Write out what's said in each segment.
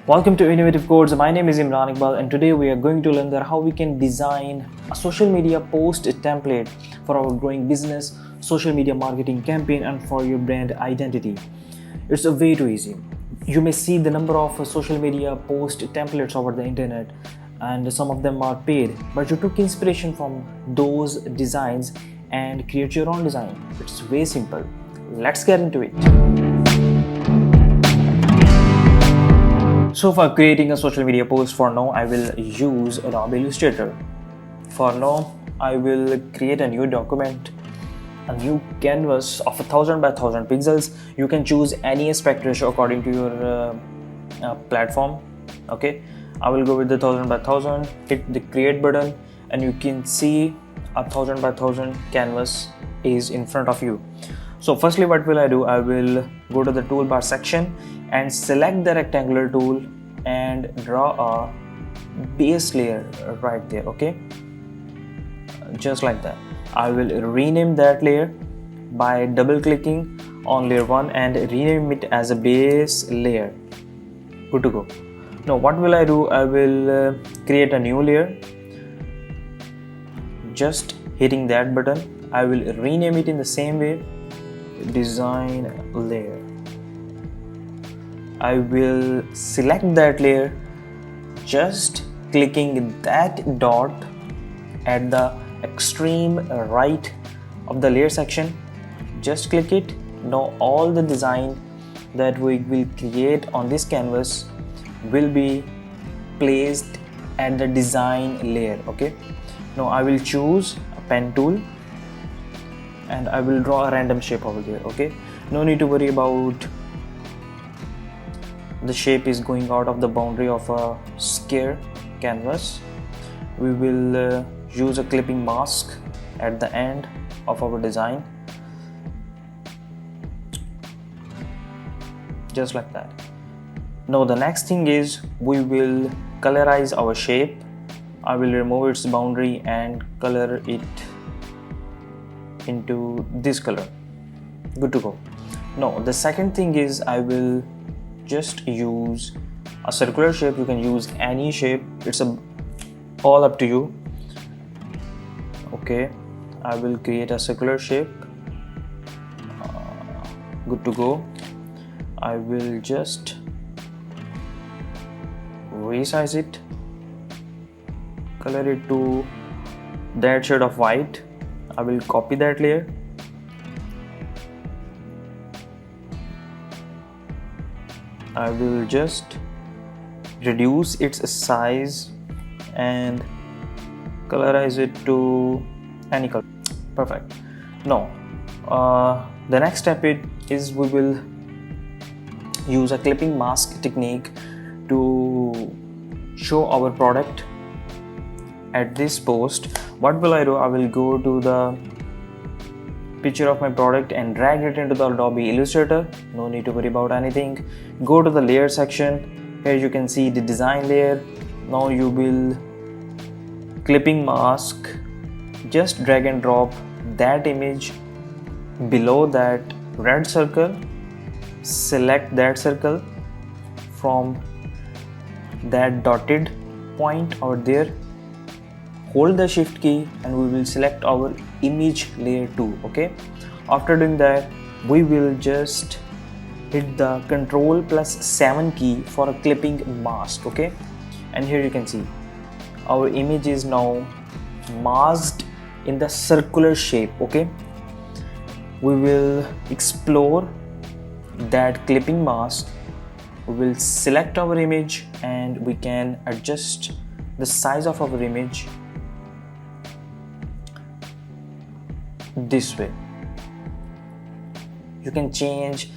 Welcome to Innovative Codes. My name is Imran Iqbal, and today we are going to learn that how we can design a social media post template for our growing business, social media marketing campaign, and for your brand identity. It's a way too easy. You may see the number of social media post templates over the internet, and some of them are paid, but you took inspiration from those designs and create your own design. It's way simple. Let's get into it. So for creating a social media post, for now I will use Adobe Illustrator. For now I will create a new document, a new canvas of 1000 by 1000 pixels. You can choose any aspect ratio according to your platform. Okay, I will go with the 1000 by 1000. Hit the create button and you can see a 1000 by 1000 canvas is in front of you. So firstly, what will I do? I will go to the toolbar section and select the rectangular tool and draw a base layer right there. Okay, just like that. I will rename that layer by double clicking on layer 1 and rename it as a base layer. Good to go. Now what will I do? I will create a new layer. Just hitting that button, I will rename it in the same way, design layer. I will select that layer, just clicking that dot at the extreme right of the layer section. Just click it. Now all the design that we will create on this canvas will be placed at the design layer. Okay, now I will choose a pen tool and I will draw a random shape over there. Okay, no need to worry about the shape is going out of the boundary of a square canvas. We will use a clipping mask at the end of our design, just like that. Now the next thing is we will colorize our shape. I will remove its boundary and color it into this color. Good to go. Now the second thing is I will just use a circular shape. You can use any shape, it's all up to you. Okay, I will create a circular shape. Good to go. I will just resize it, color it to that shade of white. I will copy that layer. I will just reduce its size and colorize it to any color. Perfect. Now the next step is we will use a clipping mask technique to show our product at this post. What will I do? I will go to the picture of my product and drag it into the Adobe Illustrator. No need to worry about anything. Go to the layer section. Here you can see the design layer. Now you will clipping mask, just drag and drop that image below that red circle. Select that circle from that dotted point over there. Hold the shift key and we will select our image layer 2. Okay, after doing that we will just hit the Ctrl+7 key for a clipping mask. Okay, and here you can see our image is now masked in the circular shape. Okay, we will explore that clipping mask. We will select our image and we can adjust the size of our image this way. You can change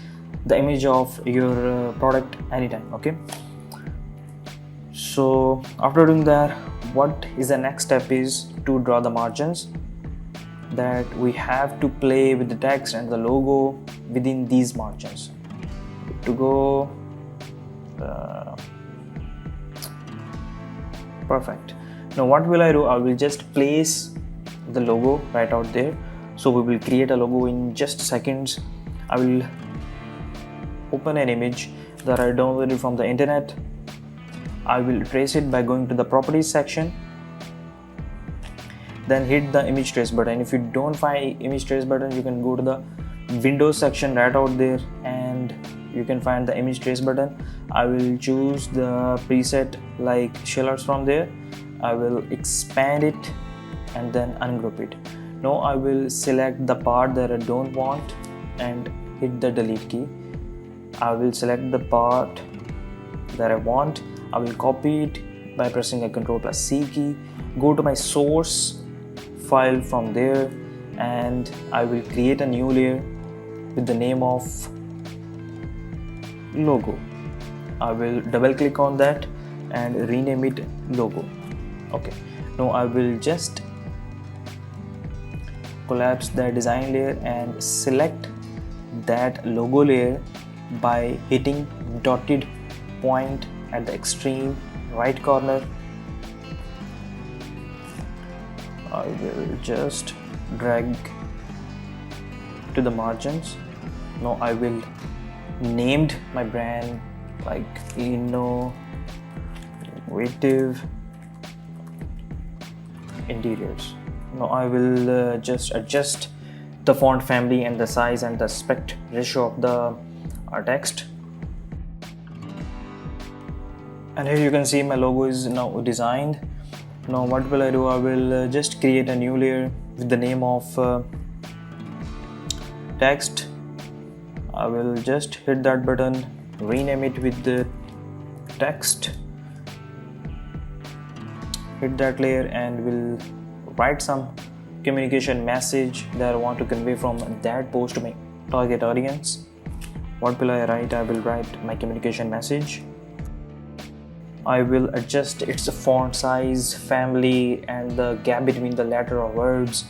the image of your product anytime. Okay, so after doing that, what is the next step is to draw the margins. That we have to play with the text and the logo within these margins. To go perfect. Now what will I do? I will just place the logo right out there. So we will create a logo in just seconds. I will open an image that I downloaded from the internet. I will trace it by going to the properties section, then hit the image trace button. If you don't find image trace button, you can go to the Windows section right out there and you can find the image trace button. I will choose the preset like shellers from there. I will expand it and then ungroup it. Now I will select the part that I don't want and hit the delete key. I will select the part that I want. I will copy it by pressing a Ctrl+C key. Go to my source file from there and I will create a new layer with the name of logo. I will double click on that and rename it logo. Okay, now I will just collapse the design layer and select that logo layer by hitting dotted point at the extreme right corner. I will just drag to the margins. Now I will named my brand like Innovative Interiors. Now I will just adjust the font family and the size and the aspect ratio of the text. And here you can see my logo is now designed. Now what will I do? I will just create a new layer with the name of text. I will just hit that button, rename it with the text, hit that layer and will write some communication message that I want to convey from that post to my target audience. What will I write? I will write my communication message. I will adjust its font size, family and the gap between the letter or words.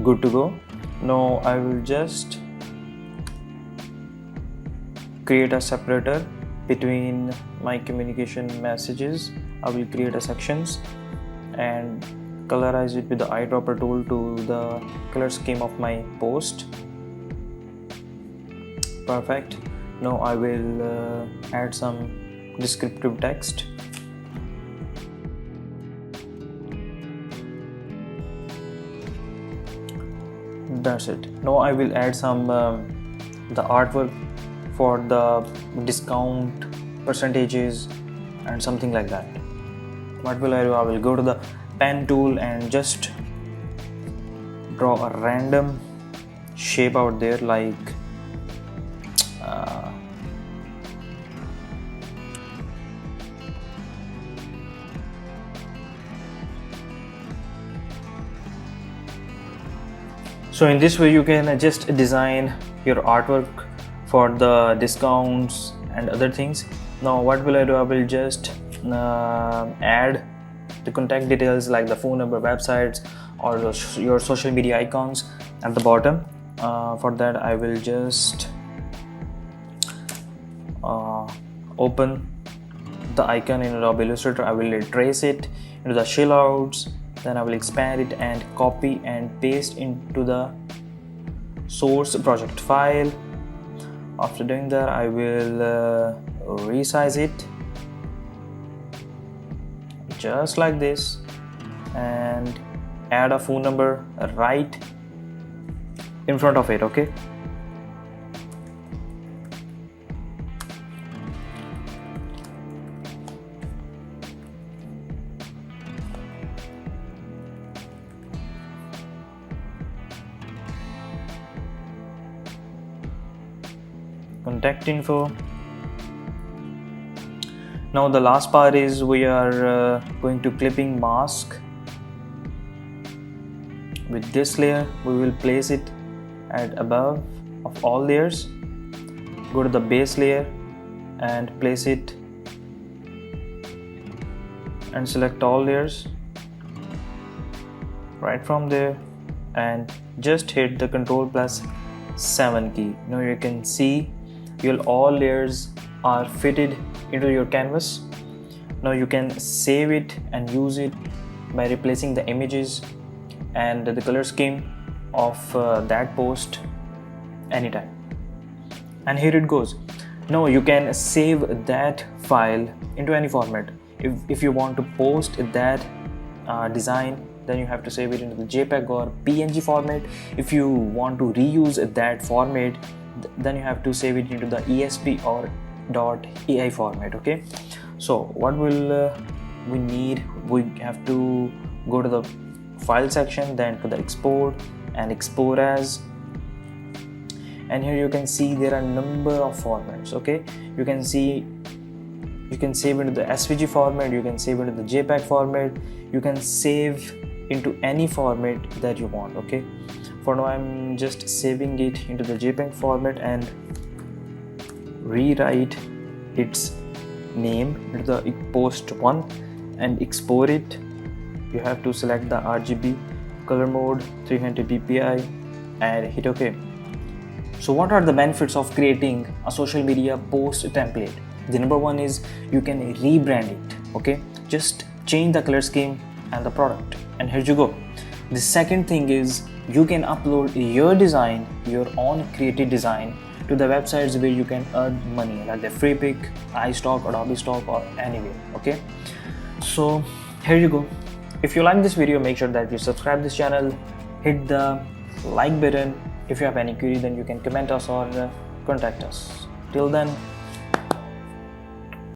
Good to go. Now I will just create a separator between my communication messages. I will create a sections and colorize it with the eyedropper tool to the color scheme of my post. Perfect. Now I will add some descriptive text. That's it. Now I will add some the artwork for the discount percentages and something like that. What will I do? I will go to the pen tool and just draw a random shape out there like so in this way you can just design your artwork for the discounts and other things. Now what will I do? I will just add the contact details like the phone number, websites or your social media icons at the bottom. For that I will just open the icon in Adobe Illustrator. I will trace it into the shell outs, then I will expand it and copy and paste into the source project file. After doing that I will resize it just like this and add a phone number right in front of it. Okay, contact info. Now the last part is we are going to clipping mask. With this layer we will place it at above of all layers. Go to the base layer and place it and select all layers right from there and just hit the Ctrl+7 key. Now you can see your all layers are fitted into your canvas. Now you can save it and use it by replacing the images and the color scheme of that post anytime. and here it goes. Now you can save that file into any format. If you want to post that design, then you have to save it into the JPEG or PNG format. If you want to reuse that format, then you have to save it into the ESP or .ai format. Okay, so what will we need? We have to go to the file section, then to the export and export as, and here you can see there are a number of formats. Okay, you can see you can save into the SVG format, you can save into the JPEG format, you can save into any format that you want. Okay, for now I'm just saving it into the JPEG format and rewrite its name into the post one and export it. You have to select the RGB color mode 300 ppi and hit OK. So what are the benefits of creating a social media post template? The number one is you can rebrand it. Okay, just change the color scheme and the product, and here you go. The second thing is you can upload your design, your own created design, to the websites where you can earn money, like the Freepik, iStock, Adobe Stock, or anywhere. Okay, so here you go. If you like this video, make sure that you subscribe this channel, hit the like button. If you have any query, then you can comment us or contact us. Till then,